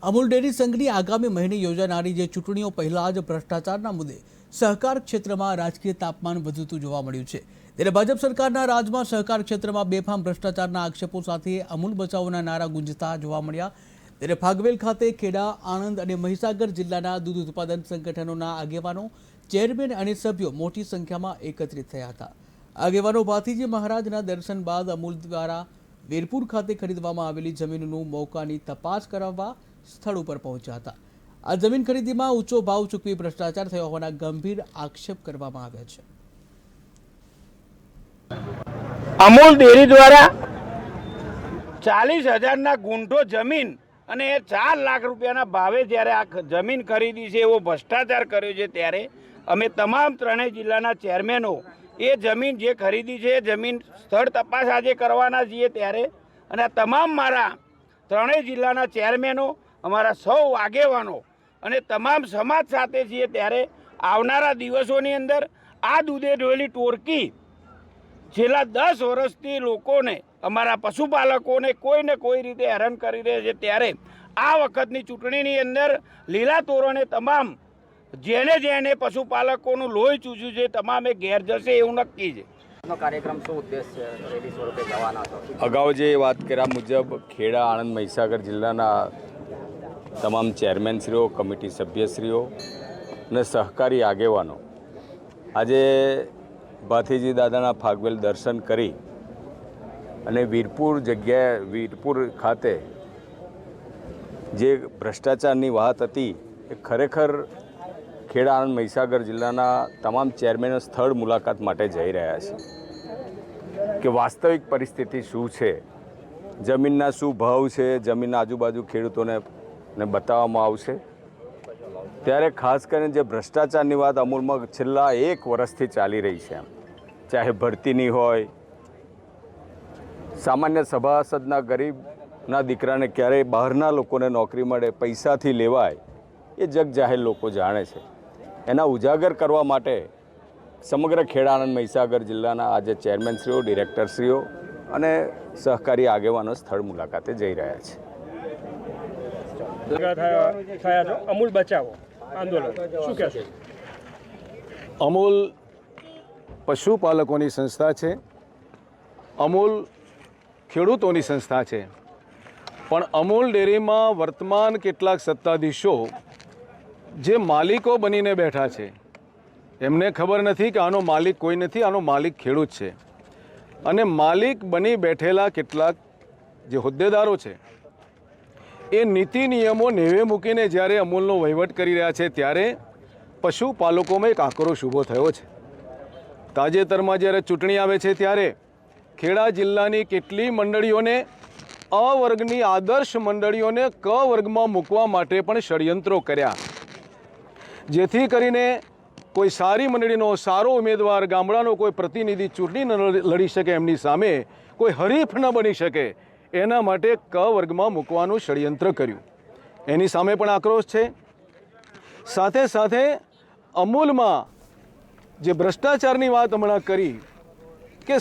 Amul dairy સંઘની આગામી મહિને યોજાનારી જે ચૂંટણીઓ પહેલા જ ભ્રષ્ટાચારના મુદ્દે સહકાર ક્ષેત્રમાં રાજકીય તાપમાન વધતું જોવા મળ્યું છે। ત્યારે ભાજપ સરકારના રાજમાં સહકાર ક્ષેત્રમાં બેફામ ભ્રષ્ટાચારના આક્ષેપો સાથે અમૂલ બચાવોના નારા ગુંજતા જોવા મળ્યા। ત્યારે ફાગવેલ ખાતે ખેડા, આણંદ અને મહીસાગર જિલ્લાના દૂધ ઉત્પાદન સંગઠનોના આગેવાનો, ચેરમેન અને સભ્યો મોટી સંખ્યામાં એકત્રિત થયા હતા। આગેવાનો ભાથીજી મહારાજના દર્શન બાદ અમૂલ દ્વારા વીરપુર ખાતે ખરીદવામાં આવેલી જમીનનું મોકાની તપાસ કરાવવા સ્થળ ઉપર પહોંચ્યા હતા। આ જમીન ખરીદીમાં ઊંચો ભાવ ચૂકવી ભ્રષ્ટાચાર થયો હોવાના ગંભીર આક્ષેપ કરવામાં આવ્યા છે। અમૂલ ડેરી દ્વારા 40,000 ગુંઠો જમીન અને 4 લાખ રૂપિયાના ભાવે જ્યારે આ જમીન ખરીદી છે એવો ભ્રષ્ટાચાર કર્યો છે, ત્યારે અમે તમામ ત્રણેય જિલ્લાના ચેરમેનો એ જમીન જે ખરીદી છે જમીન સ્થળ તપાસ આજે કરવાના છીએ। ત્યારે અને આ તમામ મારા ત્રણેય જિલ્લાના ચેરમેનો, અમારા સૌ આગેવાનો અને તમામ સમાજ સાથે છીએ। ત્યારે આવનારા દિવસોની અંદર આ દૂધે ડોયેલી ટોળકી છેલ્લા 10 વર્ષથી લોકોને, અમારા પશુપાલકોને કોઈને કોઈ રીતે હેરાન કરી રહે છે। ત્યારે આ વખતની ચૂંટણીની અંદર લીલા તોરણે તમામ જેને પશુપાલકોનું લોહી ચૂસ્યું છે તમામે ઘેર જશે એવું નક્કી છે। કાર્યક્રમ શું ઉદ્દેશ છે? રેલી સ્વરૂપે જવાના છો? અગાઉ જે વાત કર્યા મુજબ ખેડા, આણંદ, મહીસાગર જિલ્લાના તમામ ચેરમેનશ્રીઓ, કમિટી સભ્યશ્રીઓ અને સહકારી આગેવાનો આજે ભાથીજી દાદાના ફાગવેલ દર્શન કરી અને વીરપુર ખાતે જે ભ્રષ્ટાચારની વાત હતી એ ખરેખર ખેડા, આણંદ, મહીસાગર જિલ્લાના તમામ ચેરમેનો સ્થળ મુલાકાત માટે જઈ રહ્યા છે કે વાસ્તવિક પરિસ્થિતિ શું છે, જમીનના શું ભાવ છે, જમીનના આજુબાજુ ખેડૂતોને બતાવવામાં આવશે। ત્યારે ખાસ કરીને જે ભ્રષ્ટાચારની વાત અમૂલમાં છેલ્લા 1 વર્ષથી ચાલી રહી છે, ચાહે ભરતીની હોય, સામાન્ય સભાસદના ગરીબના દીકરાને ક્યારેય બહારના લોકોને નોકરી મળે, પૈસાથી લેવાય, એ જગ જાહેર લોકો જાણે છે। એના ઉજાગર કરવા માટે સમગ્ર ખેડા, આણંદ, મહીસાગર જિલ્લાના આજે ચેરમેનશ્રીઓ, ડિરેક્ટરશ્રીઓ અને સહકારી આગેવાનો સ્થળ મુલાકાતે જઈ રહ્યા છે। અમૂલ બચાવો આંદોલન શું કહેશો? અમૂલ પશુપાલકોની સંસ્થા છે, અમૂલ ખેડૂતોની સંસ્થા છે, પણ અમૂલ ડેરીમાં વર્તમાન કેટલાક સત્તાધીશો જે માલિકો બનીને બેઠા છે એમને ખબર નથી કે આનો માલિક કોઈ નથી, આનો માલિક ખેડૂત છે। અને માલિક બની બેઠેલા કેટલાક જે હોદ્દેદારો છે એ નીતિ નિયમો નેવે મૂકીને જ્યારે અમૂલનો વહીવટ કરી રહ્યા છે ત્યારે પશુપાલકોમાં એક આક્રોશ ઊભો થયો છે। તાજેતરમાં જ્યારે ચૂંટણી આવે છે ત્યારે ખેડા જિલ્લાની કેટલી મંડળીઓને અ વર્ગની આદર્શ મંડળીઓને ક વર્ગમાં મૂકવા માટે પણ ષડયંત્રો કર્યા, જેથી કરીને કોઈ સારી મંડળીનો સારો ઉમેદવાર, ગામડાનો કોઈ પ્રતિનિધિ ચૂંટણી ન લડી શકે, એમની સામે કોઈ હરીફ ન બની શકે, એના માટે ક વર્ગમાં મૂકવાનું ષડયંત્ર કર્યું। એની સામે પણ આક્રોશ છે। સાથે સાથે અમૂલમાં જે ભ્રષ્ટાચારની વાત હમણાં કરી કે